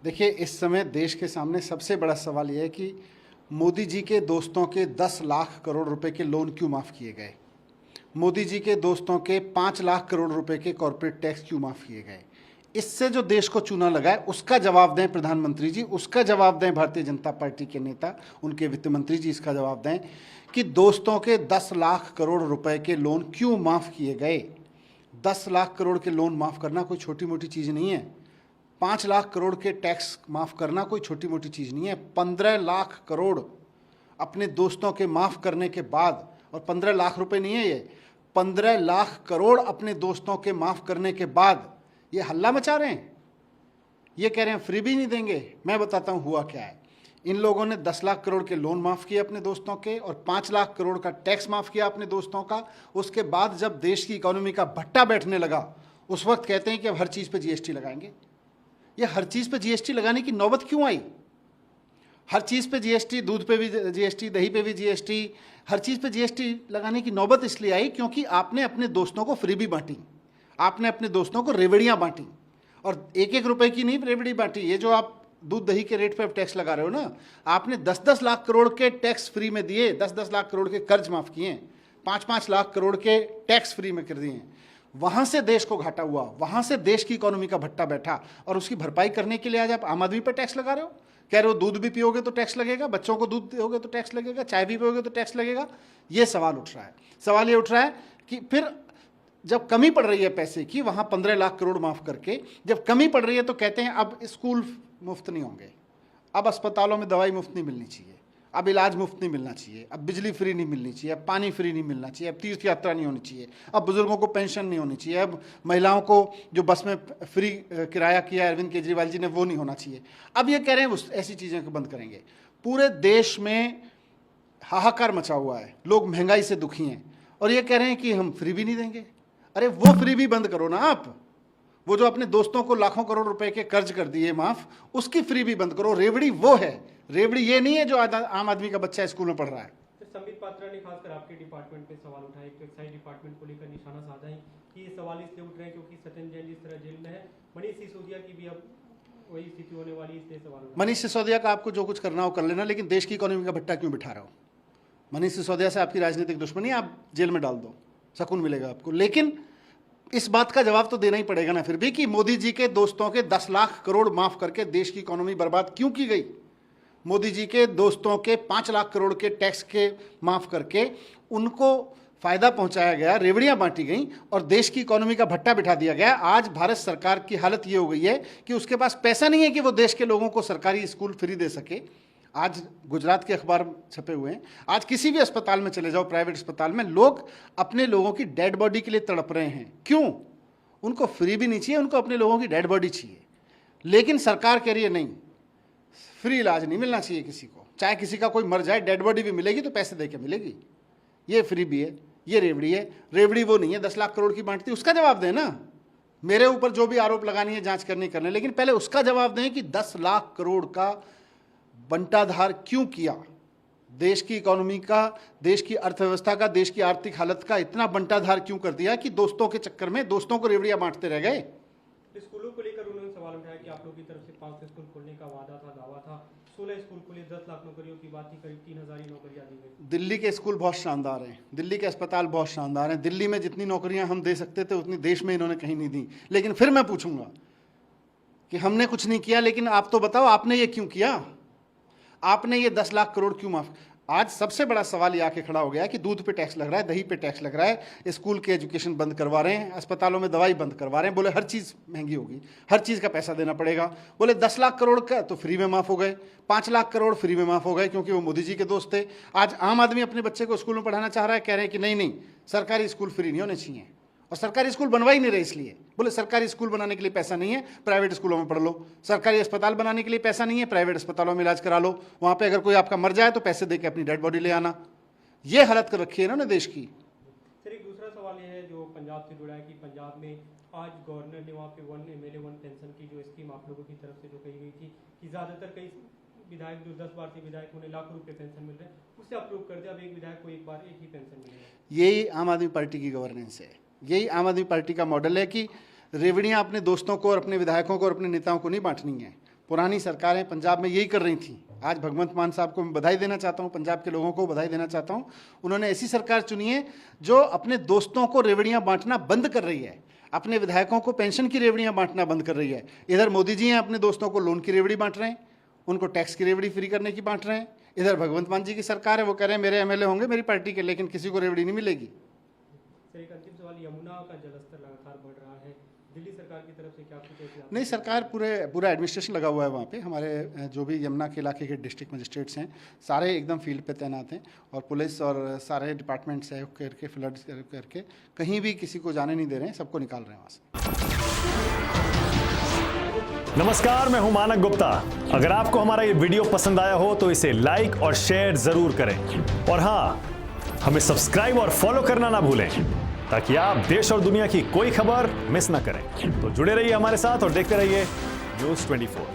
देखिए, इस समय देश के सामने सबसे बड़ा सवाल यह है कि मोदी जी के दोस्तों के 10 लाख करोड़ रुपए के लोन क्यों माफ़ किए गए। मोदी जी के दोस्तों के 5 लाख करोड़ रुपए के कॉर्पोरेट टैक्स क्यों माफ़ किए गए। इससे जो देश को चूना लगा है उसका जवाब दें प्रधानमंत्री जी, उसका जवाब दें भारतीय जनता पार्टी के नेता, उनके वित्त मंत्री जी इसका जवाब दें कि दोस्तों के 10 लाख करोड़ रुपए के लोन क्यों माफ़ किए गए। 10 लाख करोड़ के लोन माफ़ करना कोई छोटी मोटी चीज़ नहीं है। 5 लाख करोड़ के टैक्स माफ़ करना कोई छोटी मोटी चीज़ नहीं है। 15 लाख करोड़ अपने दोस्तों के माफ़ करने के बाद, और 15 लाख रुपए नहीं है ये, 15 लाख करोड़ अपने दोस्तों के माफ़ करने के बाद ये हल्ला मचा रहे हैं। ये कह रहे हैं फ्री भी नहीं देंगे। मैं बताता हूँ हुआ क्या है। इन लोगों ने 10 लाख करोड़ के लोन माफ़ किए अपने दोस्तों के और 5 लाख करोड़ का टैक्स माफ़ किया अपने दोस्तों का। उसके बाद जब देश की इकोनॉमी का भट्टा बैठने लगा उस वक्त कहते हैं कि अब हर चीज़ पे जीएसटी लगाएंगे। ये हर चीज़ पे जीएसटी लगाने की नौबत क्यों आई। हर चीज़ पे जीएसटी, दूध पे भी जीएसटी, दही पे भी जीएसटी, हर चीज़ पे जीएसटी लगाने की नौबत इसलिए आई क्योंकि आपने अपने दोस्तों को फ्री भी बांटी, आपने अपने दोस्तों को रेवड़ियाँ बांटी, और एक एक रुपए की नहीं रेवड़ी बांटी। ये जो आप दूध दही के रेट पे टैक्स लगा रहे हो ना, आपने 10-10 लाख करोड़ के टैक्स फ्री में दिए, 10-10 लाख करोड़ के कर्ज माफ़ किए, 5-5 लाख करोड़ के टैक्स फ्री में कर दिए। वहाँ से देश को घाटा हुआ, वहाँ से देश की इकोनॉमी का भट्टा बैठा, और उसकी भरपाई करने के लिए आज आप आम आदमी पर टैक्स लगा रहे हो। कह रहे हो दूध भी पियोगे तो टैक्स लगेगा, बच्चों को दूध दोगे तो टैक्स लगेगा, चाय भी पियोगे तो टैक्स लगेगा। ये सवाल उठ रहा है। सवाल ये उठ रहा है कि फिर जब कमी पड़ रही है पैसे की, वहाँ 15 लाख करोड़ माफ़ करके जब कमी पड़ रही है तो कहते हैं अब स्कूल मुफ्त नहीं होंगे, अब अस्पतालों में दवाई मुफ्त नहीं मिलनी चाहिए, अब इलाज मुफ्त नहीं मिलना चाहिए, अब बिजली फ्री नहीं मिलनी चाहिए, अब पानी फ्री नहीं मिलना चाहिए, अब तीर्थ यात्रा नहीं होनी चाहिए, अब बुजुर्गों को पेंशन नहीं होनी चाहिए, अब महिलाओं को जो बस में फ्री किराया किया अरविंद केजरीवाल जी ने वो नहीं होना चाहिए। अब ये कह रहे हैं ऐसी चीज़ें को बंद करेंगे। पूरे देश में हाहाकार मचा हुआ है, लोग महंगाई से दुखी हैं, और ये कह रहे हैं कि हम फ्री भी नहीं देंगे। अरे वो फ्री भी बंद करो ना आप। वो जो अपने दोस्तों को लाखों करोड़ रुपए के कर्ज कर दिए माफ, उसकी फ्री भी बंद करो। रेवड़ी वो है, रेवड़ी ये नहीं है जो आम आदमी का बच्चा स्कूल में पढ़ रहा है। संबित पात्रा ने खासकर आपके डिपार्टमेंट पे सवाल उठाए, तो एक्साइज डिपार्टमेंट को लेकर निशाना साधा है कि ये सवाल इसलिए उठ रहे हैं क्योंकि सचिन जैन जिस तरह जेल में है, मनीष सिसोदिया की भी अब वही स्थिति होने वाली, इसलिए सवाल। मनीष सिसोदिया का आपको जो कुछ करना हो कर लेना, लेकिन देश की इकोनॉमी का भट्टा क्यों बिठा रहे हो। मनीष सिसोदिया से आपकी राजनीतिक दुश्मनी, आप जेल में डाल दो, सुकून मिलेगा आपको। लेकिन इस बात का जवाब तो देना ही पड़ेगा ना फिर भी कि मोदी जी के दोस्तों के 10 लाख करोड़ माफ करके देश की इकोनॉमी बर्बाद क्यों की गई। मोदी जी के दोस्तों के 5 लाख करोड़ के टैक्स के माफ करके उनको फायदा पहुंचाया गया, रेवड़ियां बांटी गई और देश की इकोनॉमी का भट्टा बिठा दिया गया। आज भारत सरकार की हालत ये हो गई है कि उसके पास पैसा नहीं है कि वो देश के लोगों को सरकारी स्कूल फ्री दे सके। आज गुजरात के अखबार छपे हुए हैं, आज किसी भी अस्पताल में चले जाओ, प्राइवेट अस्पताल में, लोग अपने लोगों की डेड बॉडी के लिए तड़प रहे हैं। क्यों? उनको फ्री भी नहीं चाहिए, उनको अपने लोगों की डेड बॉडी चाहिए। लेकिन सरकार कह रही है नहीं, फ्री इलाज नहीं मिलना चाहिए किसी को, चाहे किसी का कोई मर जाए डेड बॉडी भी मिलेगी तो पैसे दे के मिलेगी। ये फ्री भी है, ये रेवड़ी है। रेवड़ी वो नहीं है 10 लाख करोड़ की बांटती, उसका जवाब दें ना। मेरे ऊपर जो भी आरोप लगानी है जांच करनी करने, लेकिन पहले उसका जवाब दें कि 10 लाख करोड़ का बंटाधार क्यों किया। देश की इकोनॉमी का, देश की अर्थव्यवस्था का, देश की आर्थिक हालत का इतना बंटाधार क्यों कर दिया कि दोस्तों के चक्कर में दोस्तों को रेवड़ियां बांटते रह गए। स्कूलों को लेकर उन्होंने सवाल उठाया कि आप लोगों की तरफ से 5 स्कूल खोलने का वादा था, दावा था, 16 स्कूल खुले, 10 लाख नौकरियों की बात थी, करीब 3000 ही नौकरियां दी गई। दिल्ली के स्कूल बहुत शानदार हैं, दिल्ली के अस्पताल बहुत शानदार हैं, दिल्ली में जितनी नौकरियां हम दे सकते थे उतनी देश में इन्होंने कहीं नहीं दी। लेकिन फिर मैं पूछूंगा कि हमने कुछ नहीं किया, लेकिन आप तो बताओ आपने ये क्यों किया। आपने ये 10 लाख करोड़ क्यों माफ। आज सबसे बड़ा सवाल ये आके खड़ा हो गया कि दूध पे टैक्स लग रहा है, दही पे टैक्स लग रहा है, स्कूल के एजुकेशन बंद करवा रहे हैं, अस्पतालों में दवाई बंद करवा रहे हैं, बोले हर चीज़ महंगी होगी, हर चीज़ का पैसा देना पड़ेगा। बोले 10 लाख करोड़ का तो फ्री में माफ़ हो गए, 5 लाख करोड़ फ्री में माफ़ हो गए क्योंकि वो मोदी जी के दोस्त थे। आज आम आदमी अपने बच्चे को स्कूल में पढ़ाना चाह रहा है, कह रहे हैं कि नहीं नहीं सरकारी स्कूल फ्री नहीं होने चाहिए, और सरकारी स्कूल बनवा ही नहीं रहे इसलिए। बोले सरकारी स्कूल बनाने के लिए पैसा नहीं है, प्राइवेट स्कूलों में पढ़ लो। सरकारी अस्पताल बनाने के लिए पैसा नहीं है, प्राइवेट अस्पतालों में इलाज करा लो। वहाँ पे अगर कोई आपका मर जाए तो पैसे दे के अपनी डेड बॉडी ले आना। ये हालत कर रखी है ना देश की। सर एक दूसरा सवाल ये है जो पंजाब से जुड़ा है कि पंजाब में आज गवर्नर ने वहाँ पे 1 MLA 1 पेंशन की जो स्कीम आप लोगों की तरफ से जो कही गई थी कि ज़्यादातर कई विधायक जो 10 बार से विधायक उन्हें लाखों रुपए पेंशन मिल रहे हैं, उससे अप्रूव कर दिया, अब एक विधायक को एक बार एक ही पेंशन मिल रहा है। यही आम आदमी पार्टी की गवर्नेंस है, यही आम आदमी पार्टी का मॉडल है कि रेवड़ियां अपने दोस्तों को और अपने विधायकों को और अपने नेताओं को नहीं बांटनी है, पुरानी सरकारें पंजाब में यही कर रही थी। आज भगवंत मान साहब को मैं बधाई देना चाहता हूँ, पंजाब के लोगों को बधाई देना चाहता हूँ। उन्होंने ऐसी सरकार चुनी है जो अपने दोस्तों को रेवड़ियाँ बांटना बंद कर रही है, अपने विधायकों को पेंशन की रेवड़ियाँ बांटना बंद कर रही है। इधर मोदी जी हैं अपने दोस्तों को लोन की रेवड़ी बांट रहे हैं, उनको टैक्स की रेवड़ी फ्री करने की बांट रहे हैं। इधर भगवंत मान जी की सरकार है, वो कह रहे हैं मेरे एमएलए होंगे मेरी पार्टी के, लेकिन किसी को रेवड़ी नहीं मिलेगी। सर एक अंतिम सवाल, यमुना का जलस्तर लगातार बढ़ रहा है, दिल्ली सरकार की तरफ से क्या कुछ ऐसी नहीं, सरकार पूरा एडमिनिस्ट्रेशन लगा हुआ है वहाँ पे। हमारे जो भी यमुना के इलाके के डिस्ट्रिक्ट मजिस्ट्रेट्स हैं सारे एकदम फील्ड पे तैनात हैं, और पुलिस और सारे डिपार्टमेंट सहयोग करके फ्लड करके कहीं भी किसी को जाने नहीं दे रहे हैं, सबको निकाल रहे हैं वहाँ से। नमस्कार, मैं हूं मानक गुप्ता। अगर आपको हमारा ये वीडियो पसंद आया हो तो इसे लाइक और शेयर जरूर करें, और हाँ, हमें सब्सक्राइब और फॉलो करना ना भूलें ताकि आप देश और दुनिया की कोई खबर मिस ना करें। तो जुड़े रहिए हमारे साथ और देखते रहिए न्यूज़ 24।